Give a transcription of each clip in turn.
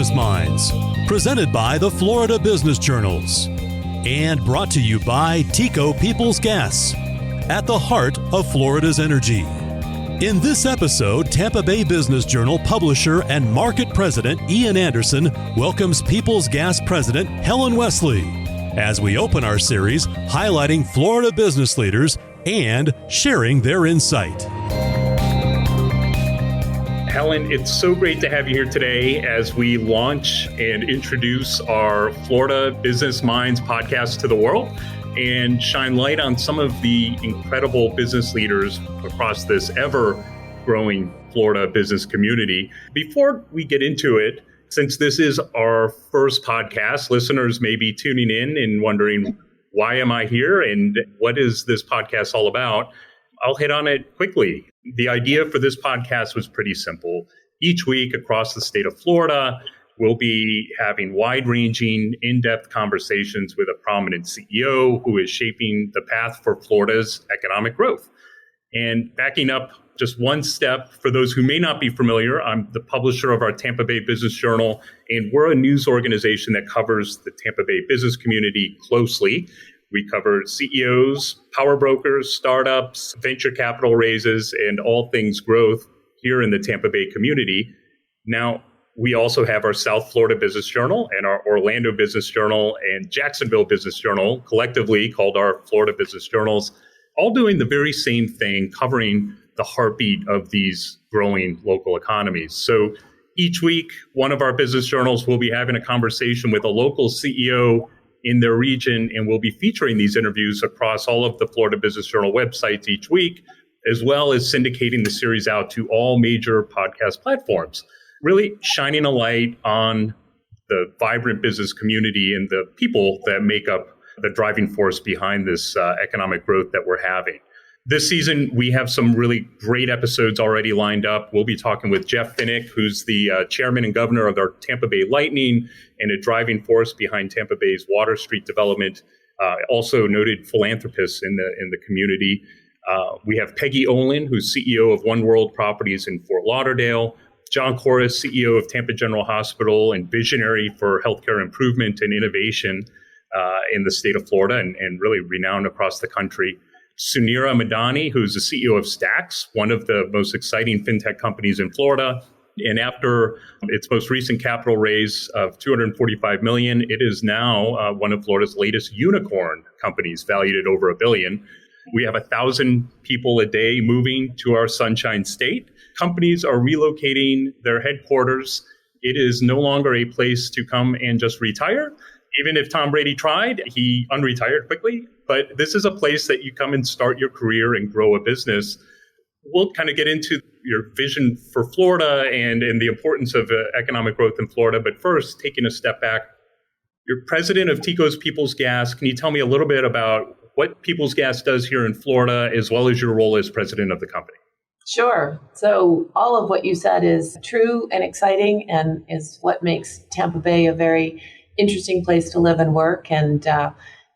Business Minds, presented by the Florida Business Journals, and brought to you by TECO Peoples Gas, at the heart of Florida's energy. In this episode, Tampa Bay Business Journal publisher and market president Ian Anderson welcomes Peoples Gas President Helen Wesley as we open our series highlighting Florida business leaders and sharing their insight. Helen, it's so great to have you here today as we launch and introduce our Florida Business Minds podcast to the world and shine light on some of the incredible business leaders across this ever-growing Florida business community. Before we get into it, since this is our first podcast, listeners may be tuning in and wondering, why am I here and what is this podcast all about? I'll hit on it quickly. The idea for this podcast was pretty simple. Each week across the state of Florida, we'll be having wide-ranging, in-depth conversations with a prominent CEO who is shaping the path for Florida's economic growth. And backing up just one step, for those who may not be familiar, I'm the publisher of our Tampa Bay Business Journal, and we're a news organization that covers the Tampa Bay business community closely. We cover CEOs, power brokers, startups, venture capital raises, and all things growth here in the Tampa Bay community. Now, we also have our South Florida Business Journal and our Orlando Business Journal and Jacksonville Business Journal, collectively called our Florida Business Journals, all doing the very same thing, covering the heartbeat of these growing local economies. So each week, one of our business journals will be having a conversation with a local CEO in their region, and we'll be featuring these interviews across all of the Florida Business Journal websites each week, as well as syndicating the series out to all major podcast platforms, really shining a light on the vibrant business community and the people that make up the driving force behind this economic growth that we're having. This season, we have some really great episodes already lined up. We'll be talking with Jeff Finnick, who's the chairman and governor of our Tampa Bay Lightning and a driving force behind Tampa Bay's Water Street development, also noted philanthropist in the community. We have Peggy Olin, who's CEO of One World Properties in Fort Lauderdale, John Corris, CEO of Tampa General Hospital and visionary for healthcare improvement and innovation in the state of Florida and really renowned across the country. Sunira Madani, who's the CEO of Stacks, one of the most exciting fintech companies in Florida. And after its most recent capital raise of $245 million, it is now one of Florida's latest unicorn companies, valued at over $1 billion. We have 1,000 people a day moving to our Sunshine State. Companies are relocating their headquarters. It is no longer a place to come and just retire. Even if Tom Brady tried, he unretired quickly. But this is a place that you come and start your career and grow a business. We'll kind of get into your vision for Florida and the importance of economic growth in Florida. But first, taking a step back, you're president of TECO's Peoples Gas. Can you tell me a little bit about what Peoples Gas does here in Florida, as well as your role as president of the company? Sure. So all of what you said is true and exciting and is what makes Tampa Bay a very interesting place to live and work. And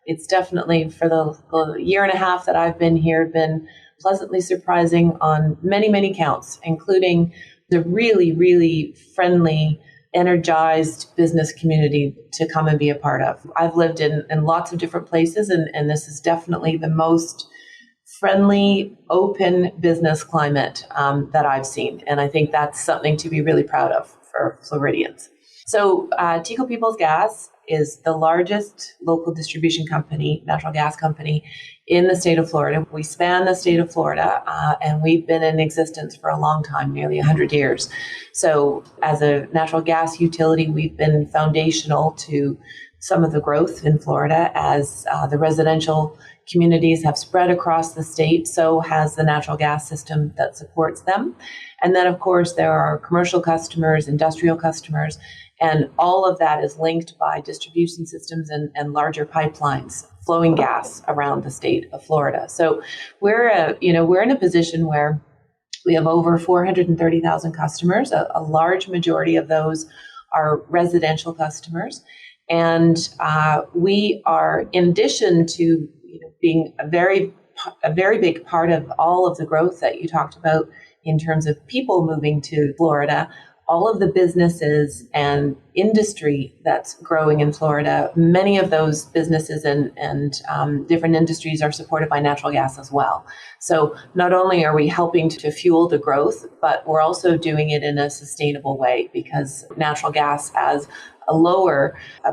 it's definitely, for the year and a half that I've been here, been pleasantly surprising on many, many counts, including the really, really friendly, energized business community to come and be a part of. I've lived in lots of different places, and this is definitely the most friendly, open business climate that I've seen. And I think that's something to be really proud of for Floridians. So TECO Peoples Gas is the largest local distribution company, natural gas company in the state of Florida. We span the state of Florida, and we've been in existence for a long time, nearly 100 years. So as a natural gas utility, we've been foundational to some of the growth in Florida as the residential communities have spread across the state. So has the natural gas system that supports them. And then, of course, there are commercial customers, industrial customers, and all of that is linked by distribution systems and larger pipelines flowing gas around the state of Florida. So we're in a position where we have over 430,000 customers. A large majority of those are residential customers. And we are, in addition to being a very big part of all of the growth that you talked about in terms of people moving to Florida, all of the businesses and industry that's growing in Florida, many of those businesses and different industries are supported by natural gas as well. So not only are we helping to fuel the growth, but we're also doing it in a sustainable way, because natural gas as a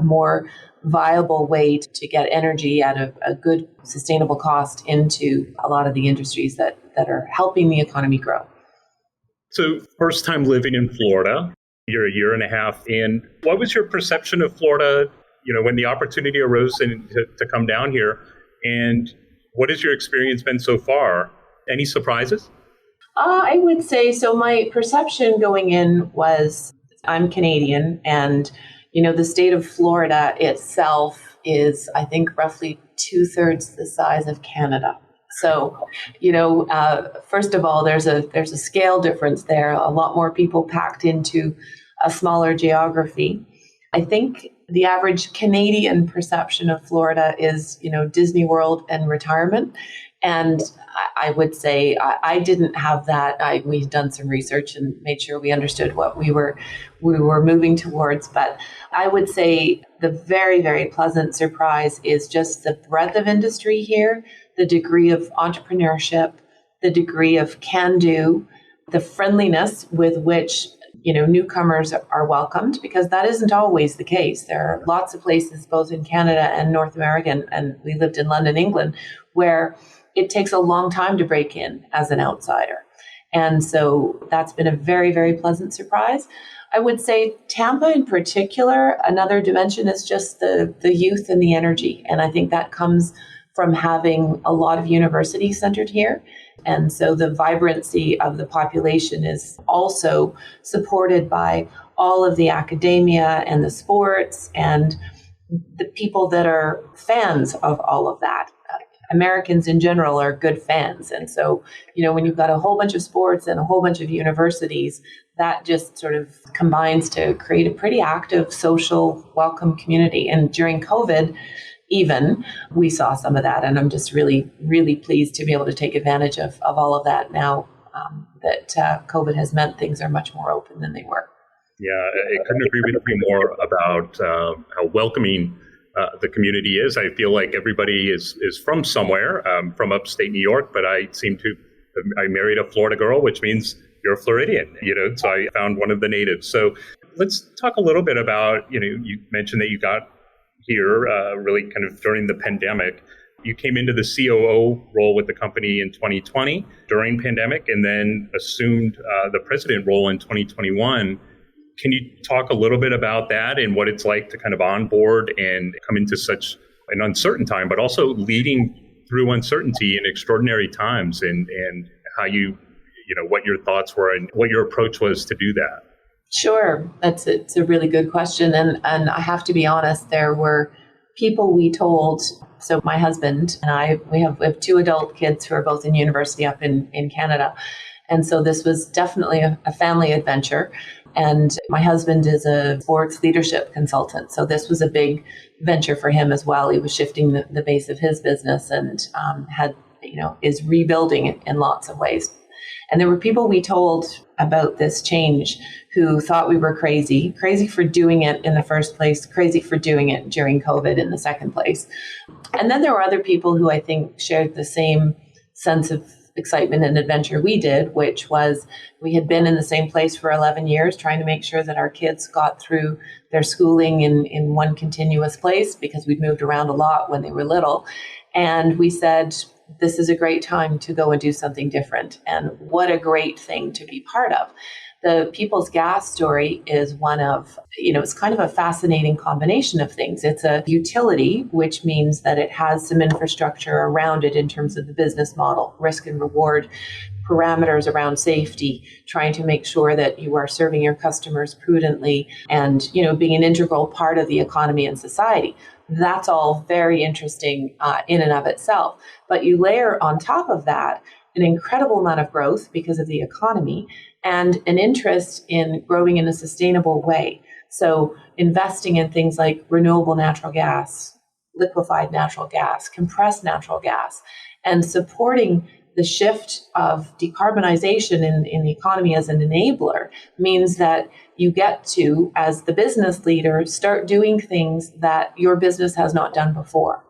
more viable way to get energy at a good sustainable cost into a lot of the industries that are helping the economy grow. So first time living in Florida, you're a year and a half in. What was your perception of Florida, when the opportunity arose to come down here? And what has your experience been so far? Any surprises? I would say, so my perception going in was, I'm Canadian, and the state of Florida itself is, I think, roughly 2/3 the size of Canada. So, first of all, there's a scale difference there. A lot more people packed into a smaller geography. I think the average Canadian perception of Florida is, Disney World and retirement. And I would say I didn't have that. We've done some research and made sure we understood what we were moving towards. But I would say the very, very pleasant surprise is just the breadth of industry here, the degree of entrepreneurship, the degree of can-do, the friendliness with which newcomers are welcomed, because that isn't always the case. There are lots of places, both in Canada and North America, and we lived in London, England, where it takes a long time to break in as an outsider. And so that's been a very, very pleasant surprise. I would say Tampa in particular, another dimension is just the youth and the energy. And I think that comes from having a lot of universities centered here. And so the vibrancy of the population is also supported by all of the academia and the sports and the people that are fans of all of that. Americans in general are good fans. And so, when you've got a whole bunch of sports and a whole bunch of universities, that just sort of combines to create a pretty active, social, welcome community. And during COVID, even, we saw some of that. And I'm just really, really pleased to be able to take advantage of all of that now that COVID has meant things are much more open than they were. Yeah, I couldn't agree with you more about how welcoming the community is. I feel like everybody is from somewhere, from upstate New York, but I married a Florida girl, which means you're a Floridian, so I found one of the natives. So let's talk a little bit about, you mentioned that you got here really kind of during the pandemic. You came into the COO role with the company in 2020 during pandemic, and then assumed the president role in 2021. Can you talk a little bit about that and what it's like to kind of onboard and come into such an uncertain time, but also leading through uncertainty in extraordinary times, and how what your thoughts were and what your approach was to do that? Sure. It's a really good question. And I have to be honest, there were people we told, so my husband and we have two adult kids who are both in university up in Canada. And so this was definitely a family adventure. And my husband is a sports leadership consultant. So this was a big venture for him as well. He was shifting the base of his business and is rebuilding it in lots of ways. And there were people we told about this change who thought we were crazy for doing it in the first place, crazy for doing it during COVID in the second place. And then there were other people who I think shared the same sense of excitement and adventure we did, which was we had been in the same place for 11 years trying to make sure that our kids got through their schooling in one continuous place, because we'd moved around a lot when they were little. And we said, this is a great time to go and do something different. And what a great thing to be part of. The People's Gas story is one of, it's kind of a fascinating combination of things. It's a utility, which means that it has some infrastructure around it in terms of the business model, risk and reward, parameters around safety, trying to make sure that you are serving your customers prudently and, being an integral part of the economy and society. That's all very interesting in and of itself. But you layer on top of that an incredible amount of growth because of the economy and an interest in growing in a sustainable way. So investing in things like renewable natural gas, liquefied natural gas, compressed natural gas, and supporting the shift of decarbonization in the economy as an enabler means that you get to, as the business leader, start doing things that your business has not done before.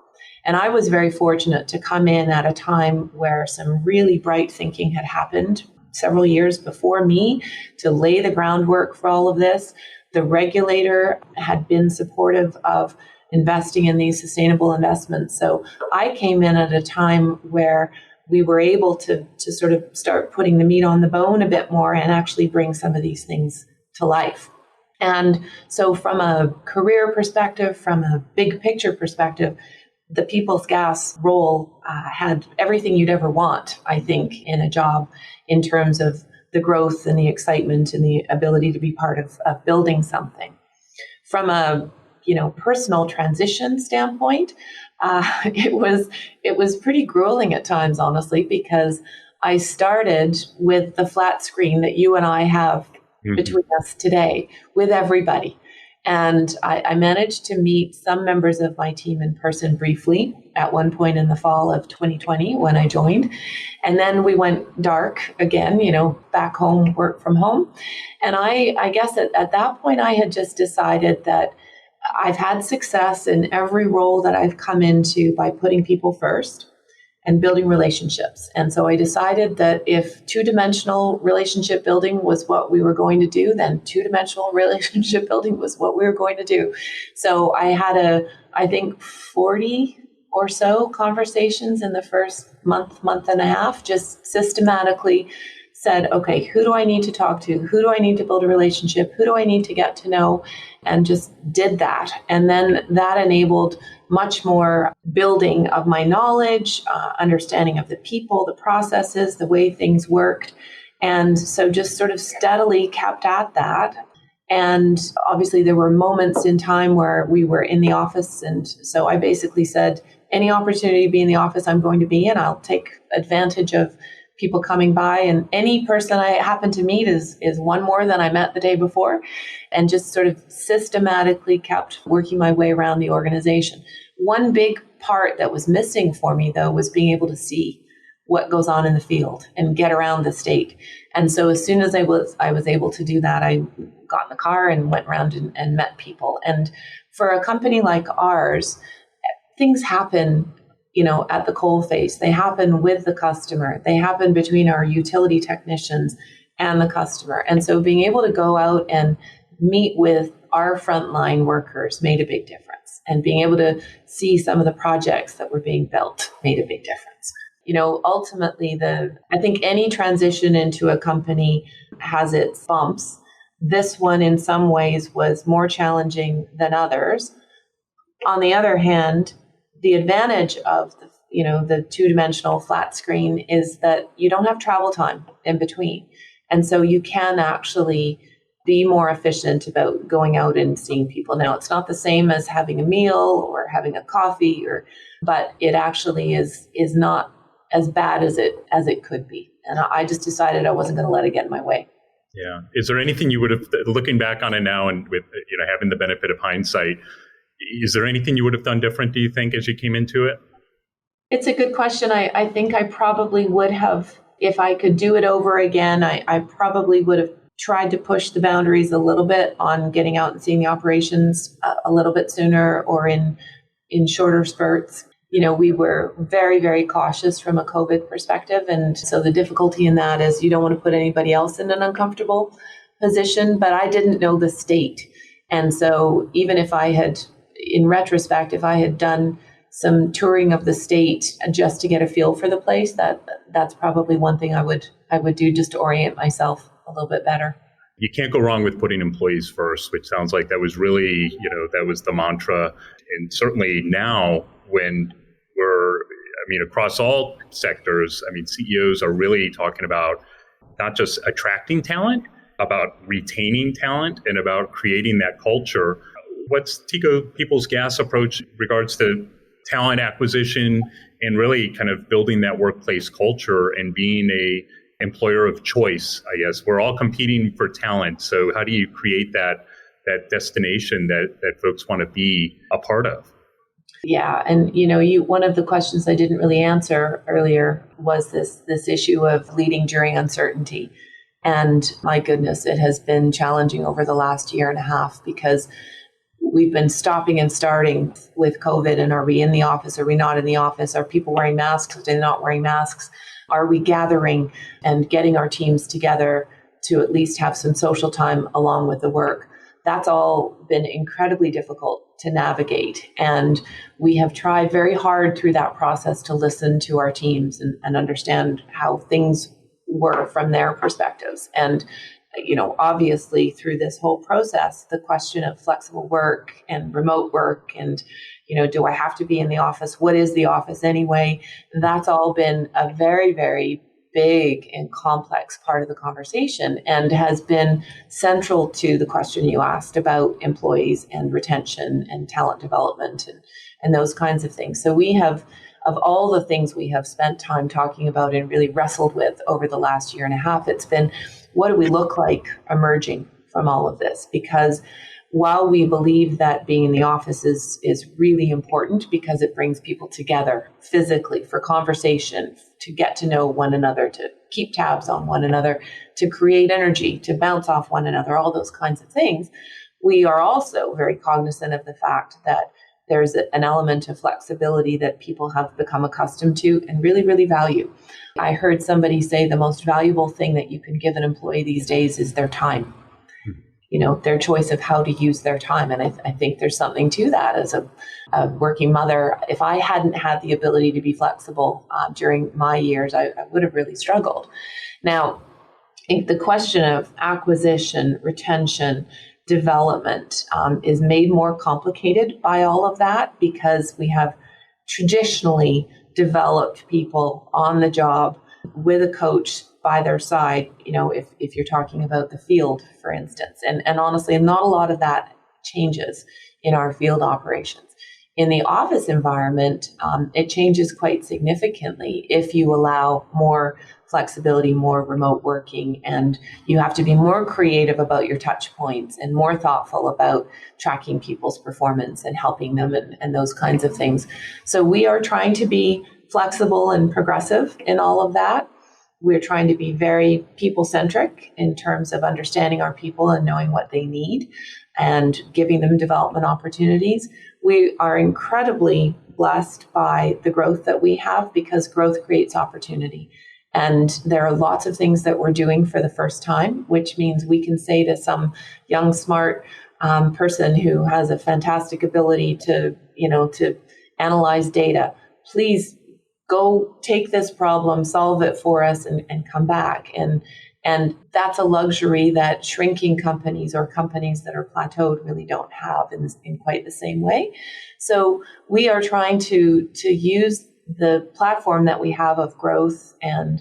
And I was very fortunate to come in at a time where some really bright thinking had happened several years before me to lay the groundwork for all of this. The regulator had been supportive of investing in these sustainable investments. So I came in at a time where we were able to sort of start putting the meat on the bone a bit more and actually bring some of these things to life. And so from a career perspective, from a big picture perspective, the People's Gas role had everything you'd ever want, I think, in a job in terms of the growth and the excitement and the ability to be part of building something. From a personal transition standpoint, it was pretty grueling at times, honestly, because I started with the flat screen that you and I have between us today with everybody. And I managed to meet some members of my team in person briefly at one point in the fall of 2020 when I joined. And then we went dark again, back home, work from home. And I guess at that point, I had just decided that I've had success in every role that I've come into by putting people first and building relationships. And so I decided that if two-dimensional relationship building was what we were going to do, then two-dimensional relationship building was what we were going to do. So I had I think 40 or so conversations in the first month and a half, just systematically said, okay, who do I need to talk to? Who do I need to build a relationship? Who do I need to get to know? And just did that. And then that enabled much more building of my knowledge, understanding of the people, the processes, the way things worked. And so just sort of steadily kept at that. And obviously there were moments in time where we were in the office. And so I basically said, any opportunity to be in the office, I'm going to be in. I'll take advantage of people coming by, and any person I happen to meet is one more than I met the day before, and just sort of systematically kept working my way around the organization. One big part that was missing for me, though, was being able to see what goes on in the field and get around the state. And so as soon as I was able to do that, I got in the car and went around and met people. And for a company like ours, things happen at the coalface. They happen with the customer. They happen between our utility technicians and the customer. And so being able to go out and meet with our frontline workers made a big difference. And being able to see some of the projects that were being built made a big difference. Ultimately, I think any transition into a company has its bumps. This one, in some ways, was more challenging than others. On the other hand, the advantage of the two-dimensional flat screen is that you don't have travel time in between. And so you can actually be more efficient about going out and seeing people. Now, it's not the same as having a meal or having a coffee, but it actually is not as bad as it could be. And I just decided I wasn't going to let it get in my way. Yeah. Is there anything you would have, looking back on it now and with having the benefit of hindsight, is there anything you would have done different, do you think, as you came into it? It's a good question. I think I probably would have, if I could do it over again, I probably would have tried to push the boundaries a little bit on getting out and seeing the operations a little bit sooner or in shorter spurts. We were very, very cautious from a COVID perspective. And so the difficulty in that is you don't want to put anybody else in an uncomfortable position, but I didn't know the state. And so even if I had, in retrospect, if I had done some touring of the state just to get a feel for the place, that's probably one thing I would do just to orient myself a little bit better. You can't go wrong with putting employees first, which sounds like that was really, that was the mantra. And certainly now when across all sectors, CEOs are really talking about not just attracting talent, about retaining talent and about creating that culture. What's TECO People's Gas approach in regards to talent acquisition and really kind of building that workplace culture and being a employer of choice, I guess? We're all competing for talent. So how do you create that destination that folks want to be a part of? Yeah, and one of the questions I didn't really answer earlier was this issue of leading during uncertainty. And my goodness, it has been challenging over the last year and a half because we've been stopping and starting with COVID. And are we in the office? Are we not in the office? Are people wearing masks? Are they not wearing masks? Are we gathering and getting our teams together to at least have some social time along with the work? That's all been incredibly difficult to navigate. And we have tried very hard through that process to listen to our teams and understand how things were from their perspectives. And, obviously through this whole process, the question of flexible work and remote work and, do I have to be in the office? What is the office anyway? That's all been a very, very big and complex part of the conversation and has been central to the question you asked about employees and retention and talent development and those kinds of things. So we have, of all the things we have spent time talking about and really wrestled with over the last year and a half, it's been, what do we look like emerging from all of this? Because while we believe that being in the office is really important because it brings people together physically for conversation, to get to know one another, to keep tabs on one another, to create energy, to bounce off one another, all those kinds of things, we are also very cognizant of the fact that there's an element of flexibility that people have become accustomed to and really, really value. I heard somebody say the most valuable thing that you can give an employee these days is their time. Their choice of how to use their time. And I think there's something to that as a working mother. If I hadn't had the ability to be flexible during my years, I would have really struggled. Now, I think the question of acquisition, retention, development is made more complicated by all of that because we have traditionally developed people on the job with a coach by their side, if you're talking about the field, for instance. And honestly, not a lot of that changes in our field operations. In the office environment, it changes quite significantly if you allow more flexibility, more remote working, and you have to be more creative about your touch points and more thoughtful about tracking people's performance and helping them and those kinds of things. So we are trying to be flexible and progressive in all of that. We're trying to be very people-centric in terms of understanding our people and knowing what they need and giving them development opportunities. We are incredibly blessed by the growth that we have because growth creates opportunity. And there are lots of things that we're doing for the first time, which means we can say to some young, smart person who has a fantastic ability to analyze data, please go take this problem, solve it for us, and come back. And that's a luxury that shrinking companies or companies that are plateaued really don't have in quite the same way. So we are trying to use the platform that we have of growth and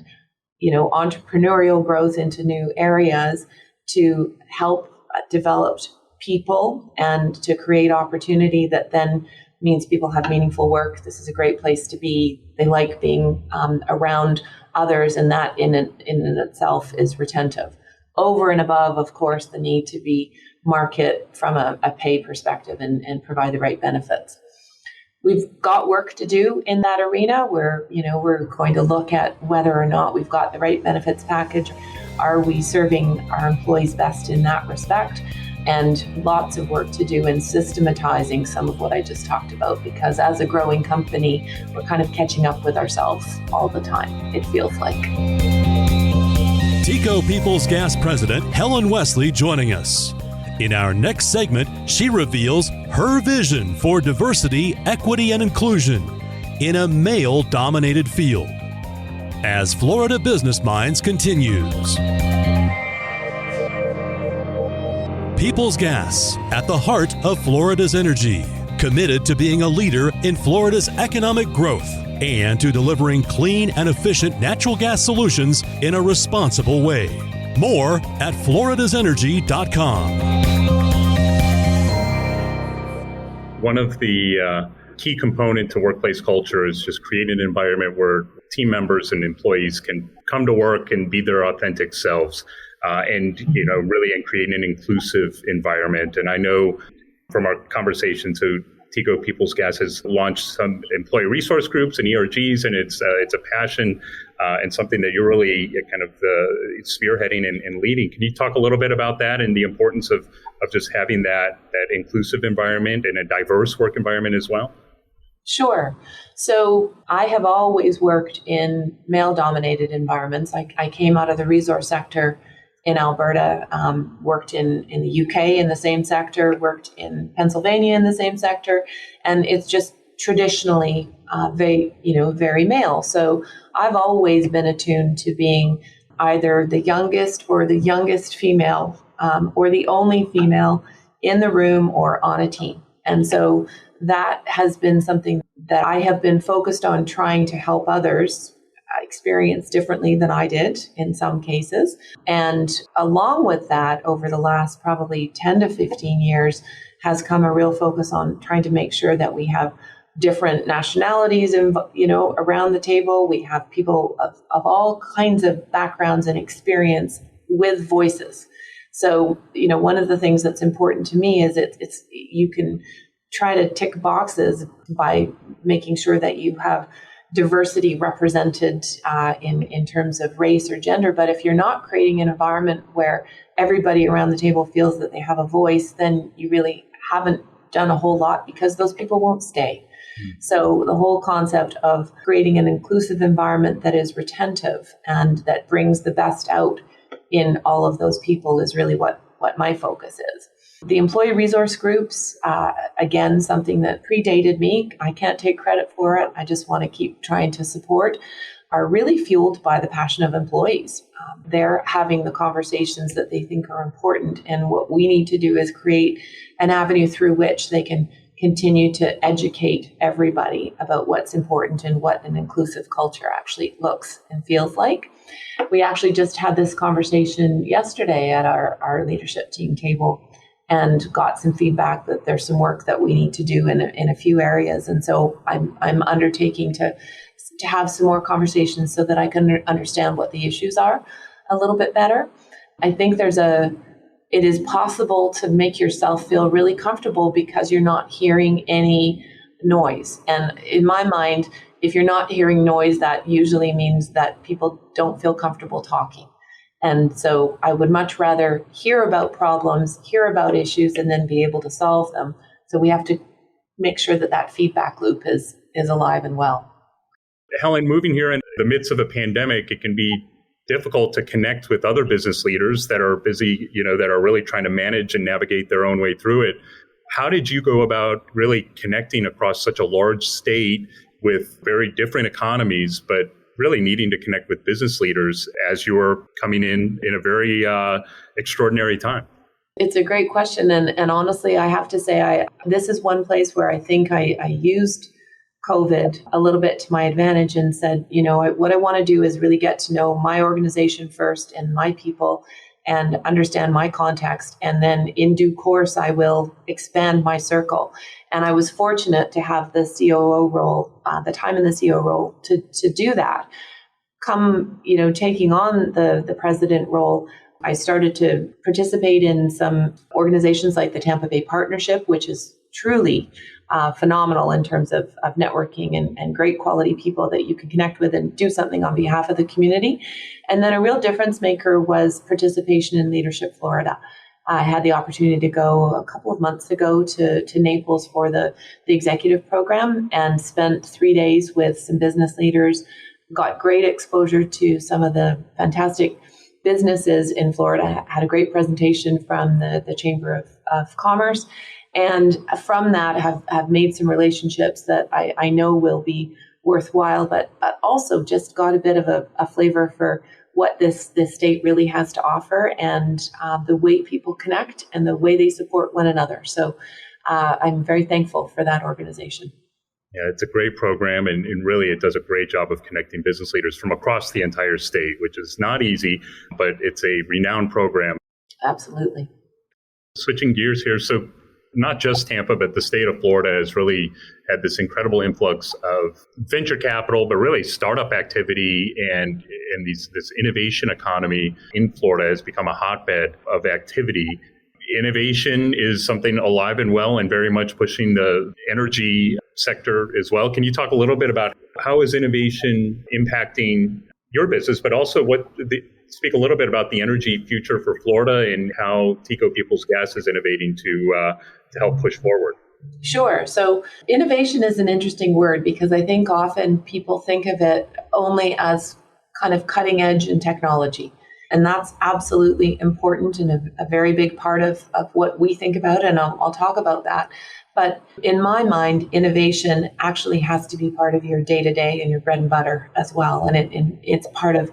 entrepreneurial growth into new areas to help develop people and to create opportunity that then means people have meaningful work. This is a great place to be. They like being around others, and that in itself is retentive. Over and above, of course, the need to be market from a pay perspective and provide the right benefits. We've got work to do in that arena. We're going to look at whether or not we've got the right benefits package. Are we serving our employees best in that respect? And lots of work to do in systematizing some of what I just talked about, because as a growing company, we're kind of catching up with ourselves all the time, it feels like. TECO Peoples Gas President Helen Wesley joining us. In our next segment, she reveals her vision for diversity, equity, and inclusion in a male-dominated field. As Florida Business Minds continues. Peoples Gas, at the heart of Florida's energy, committed to being a leader in Florida's economic growth and to delivering clean and efficient natural gas solutions in a responsible way. More at floridasenergy.com. One of the key components to workplace culture is just creating an environment where team members and employees can come to work and be their authentic selves. And really create an inclusive environment. And I know from our conversation, so Tico People's Gas has launched some employee resource groups and ERGs, and it's a passion and something that you're really kind of spearheading and leading. Can you talk a little bit about that and the importance of just having that inclusive environment and a diverse work environment as well? Sure. So I have always worked in male-dominated environments. I came out of the resource sector in Alberta, worked in the UK in the same sector, worked in Pennsylvania in the same sector, and it's just traditionally very male. So I've always been attuned to being either the youngest or the youngest female, or the only female in the room or on a team. And so that has been something that I have been focused on trying to help others experience differently than I did in some cases. And along with that, over the last probably 10 to 15 years, has come a real focus on trying to make sure that we have different nationalities, around the table. We have people of all kinds of backgrounds and experience with voices. So, one of the things that's important to me is it's you can try to tick boxes by making sure that you have diversity represented in terms of race or gender. But if you're not creating an environment where everybody around the table feels that they have a voice, then you really haven't done a whole lot, because those people won't stay. So the whole concept of creating an inclusive environment that is retentive and that brings the best out in all of those people is really what my focus is. The employee resource groups, again, something that predated me. I can't take credit for it. I just want to keep trying to support, are really fueled by the passion of employees. They're having the conversations that they think are important. And what we need to do is create an avenue through which they can continue to educate everybody about what's important and what an inclusive culture actually looks and feels like. We actually just had this conversation yesterday at our leadership team table and got some feedback that there's some work that we need to do in a few areas. And so I'm undertaking to have some more conversations so that I can understand what the issues are a little bit better. I think it is possible to make yourself feel really comfortable because you're not hearing any noise. And in my mind, if you're not hearing noise, that usually means that people don't feel comfortable talking. And so I would much rather hear about problems, hear about issues, and then be able to solve them. So we have to make sure that that feedback loop is alive and well. Helen, moving here in the midst of a pandemic, it can be difficult to connect with other business leaders that are busy, that are really trying to manage and navigate their own way through it. How did you go about really connecting across such a large state with very different economies, but really needing to connect with business leaders as you were coming in a very extraordinary time? It's a great question. And honestly, I have to say, this is one place where I think I used COVID a little bit to my advantage and said, what I want to do is really get to know my organization first and my people and understand my context. And then in due course, I will expand my circle. And I was fortunate to have the COO role, the time in the COO role to do that. Come, taking on the president role, I started to participate in some organizations like the Tampa Bay Partnership, which is truly phenomenal in terms of networking and great quality people that you can connect with and do something on behalf of the community. And then a real difference maker was participation in Leadership Florida. I had the opportunity to go a couple of months ago to Naples for the executive program and spent 3 days with some business leaders, got great exposure to some of the fantastic businesses in Florida, had a great presentation from the Chamber of Commerce. And from that, have made some relationships that I know will be worthwhile, but also just got a bit of a flavor for what this state really has to offer and the way people connect and the way they support one another. So I'm very thankful for that organization. Yeah, it's a great program, and really it does a great job of connecting business leaders from across the entire state, which is not easy, but it's a renowned program. Absolutely. Switching gears here, so not just Tampa, but the state of Florida has really had this incredible influx of venture capital, but really startup activity and this innovation economy in Florida has become a hotbed of activity. Innovation is something alive and well and very much pushing the energy sector as well. Can you talk a little bit about how is innovation impacting your business, but also speak a little bit about the energy future for Florida and how Tico Peoples Gas is innovating to help push forward? Sure. So innovation is an interesting word because I think often people think of it only as kind of cutting edge in technology. And that's absolutely important and a very big part of what we think about. And I'll talk about that. But in my mind, innovation actually has to be part of your day-to-day and your bread and butter as well. And it's part of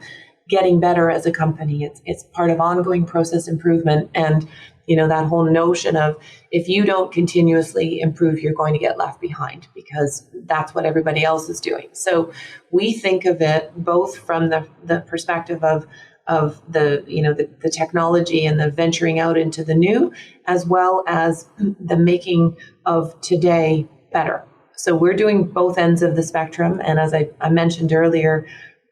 getting better as a company. It's part of ongoing process improvement. And, that whole notion of if you don't continuously improve, you're going to get left behind because that's what everybody else is doing. So we think of it both from the perspective of the technology and the venturing out into the new, as well as the making of today better. So we're doing both ends of the spectrum. And as I mentioned earlier,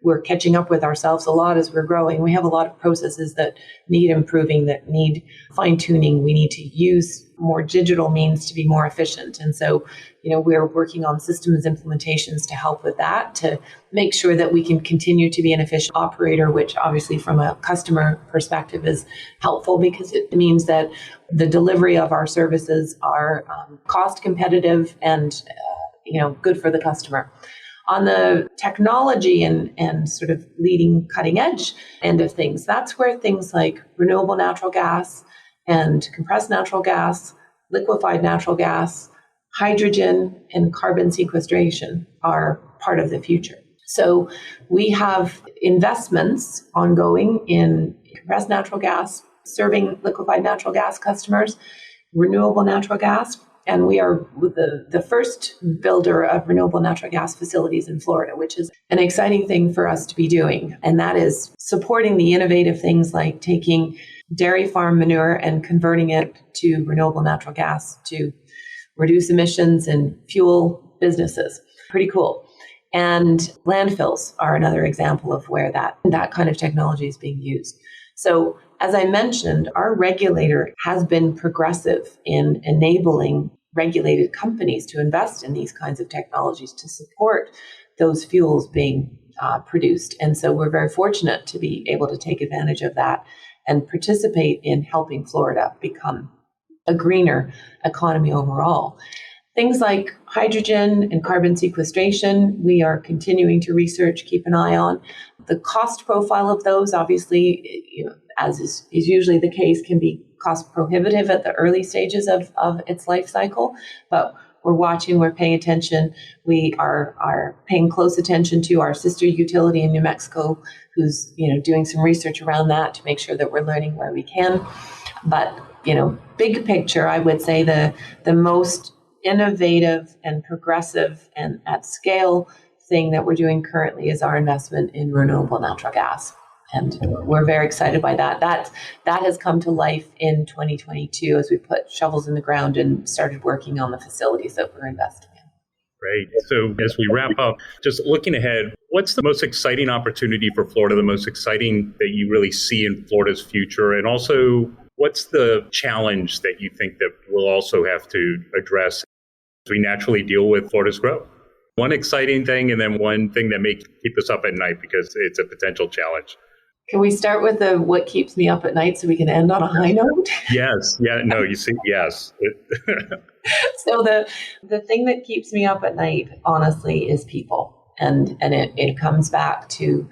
we're catching up with ourselves a lot as we're growing. We have a lot of processes that need improving, that need fine tuning. We need to use more digital means to be more efficient. And so, we're working on systems implementations to help with that, to make sure that we can continue to be an efficient operator, which obviously from a customer perspective is helpful because it means that the delivery of our services are cost competitive and, good for the customer. On the technology and sort of leading cutting edge end of things, that's where things like renewable natural gas and compressed natural gas, liquefied natural gas, hydrogen, and carbon sequestration are part of the future. So we have investments ongoing in compressed natural gas, serving liquefied natural gas customers, renewable natural gas, and we are the first builder of renewable natural gas facilities in Florida, which is an exciting thing for us to be doing. And that is supporting the innovative things like taking dairy farm manure and converting it to renewable natural gas to reduce emissions and fuel businesses. Pretty cool. And landfills are another example of where that kind of technology is being used. So as I mentioned, our regulator has been progressive in enabling regulated companies to invest in these kinds of technologies to support those fuels being produced. And so we're very fortunate to be able to take advantage of that and participate in helping Florida become a greener economy overall. Things like hydrogen and carbon sequestration, we are continuing to research, keep an eye on. The cost profile of those, obviously, as is usually the case, can be cost prohibitive at the early stages of its life cycle. But we're watching, we're paying attention. We are paying close attention to our sister utility in New Mexico, who's doing some research around that to make sure that we're learning where we can. But big picture, I would say the most innovative and progressive and at scale thing that we're doing currently is our investment in renewable natural gas. And we're very excited by that. That has come to life in 2022 as we put shovels in the ground and started working on the facilities that we're investing in. Great. So as we wrap up, just looking ahead, what's the most exciting opportunity for Florida, the most exciting that you really see in Florida's future? And also, what's the challenge that you think that we'll also have to address as we naturally deal with Florida's growth? One exciting thing and then one thing that may keep us up at night because it's a potential challenge. Can we start with what keeps me up at night so we can end on a high note? Yes. Yeah. No, you see, yes. So the thing that keeps me up at night, honestly, is people. And it comes back to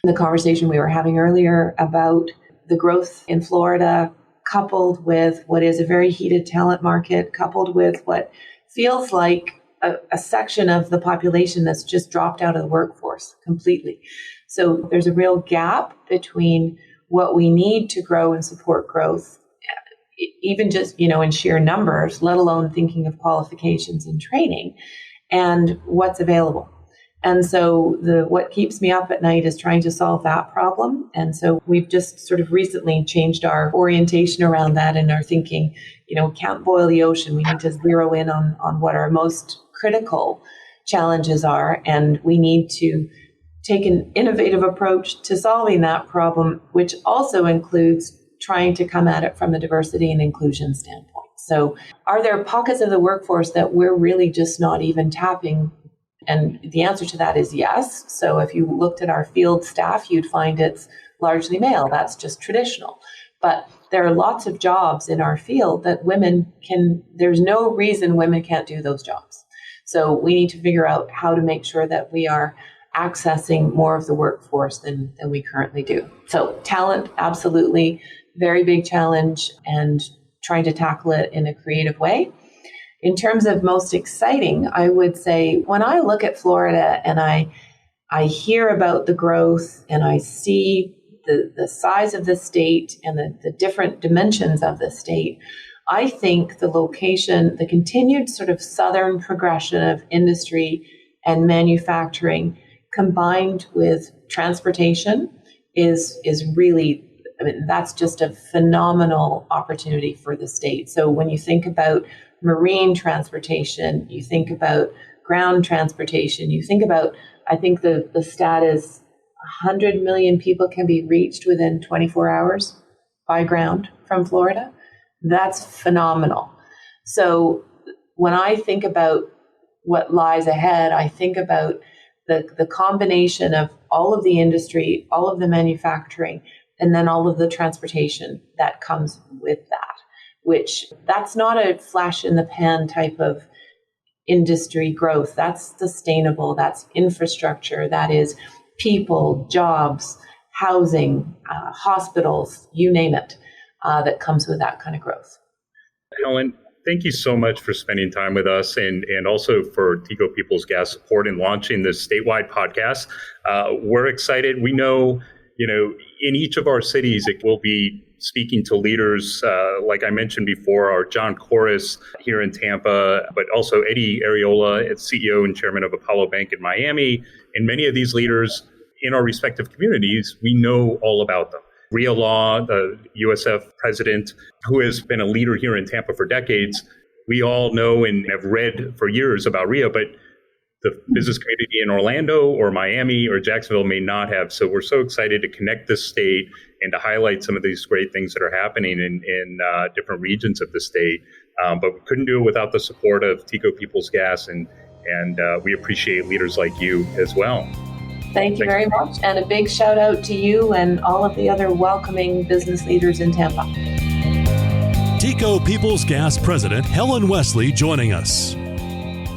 the conversation we were having earlier about the growth in Florida, coupled with what is a very heated talent market, coupled with what feels like a section of the population that's just dropped out of the workforce completely. So there's a real gap between what we need to grow and support growth, even just, in sheer numbers, let alone thinking of qualifications and training, and what's available. And so what keeps me up at night is trying to solve that problem. And so we've just sort of recently changed our orientation around that and our thinking, can't boil the ocean. We need to zero in on what our most critical challenges are. And we need to take an innovative approach to solving that problem, which also includes trying to come at it from a diversity and inclusion standpoint. So are there pockets of the workforce that we're really just not even tapping? And the answer to that is yes. So if you looked at our field staff, you'd find it's largely male. That's just traditional. But there are lots of jobs in our field that there's no reason women can't do those jobs. So we need to figure out how to make sure that we are accessing more of the workforce than we currently do. So talent, absolutely, very big challenge, and trying to tackle it in a creative way. In terms of most exciting, I would say when I look at Florida and I hear about the growth and I see the size of the state and the different dimensions of the state, I think the location, the continued sort of southern progression of industry and manufacturing combined with transportation is really, that's just a phenomenal opportunity for the state. So when you think about marine transportation, you think about ground transportation, you think about, I think the stat is 100 million people can be reached within 24 hours by ground from Florida. That's phenomenal. So when I think about what lies ahead, I think about the combination of all of the industry, all of the manufacturing, and then all of the transportation that comes with that, which that's not a flash in the pan type of industry growth. That's sustainable. That's infrastructure. That is people, jobs, housing, hospitals, you name it, that comes with that kind of growth. Helen, thank you so much for spending time with us and also for TECO People's Gas support in launching this statewide podcast. We're excited. We know, in each of our cities, it will be speaking to leaders, like I mentioned before, our John Corus here in Tampa, but also Eddie Areola, CEO and chairman of Apollo Bank in Miami. And many of these leaders in our respective communities, we know all about them. Ria Law, the USF president, who has been a leader here in Tampa for decades, we all know and have read for years about Ria, but the business community in Orlando or Miami or Jacksonville may not have. So we're so excited to connect this state and to highlight some of these great things that are happening in different regions of the state. But we couldn't do it without the support of TECO People's Gas, and we appreciate leaders like you as well. Thank you very much. And a big shout out to you and all of the other welcoming business leaders in Tampa. TECO People's Gas President Helen Wesley joining us.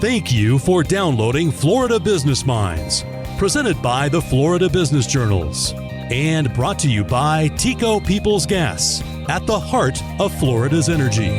Thank you for downloading Florida Business Minds, presented by the Florida Business Journals, and brought to you by TECO People's Gas, at the heart of Florida's energy.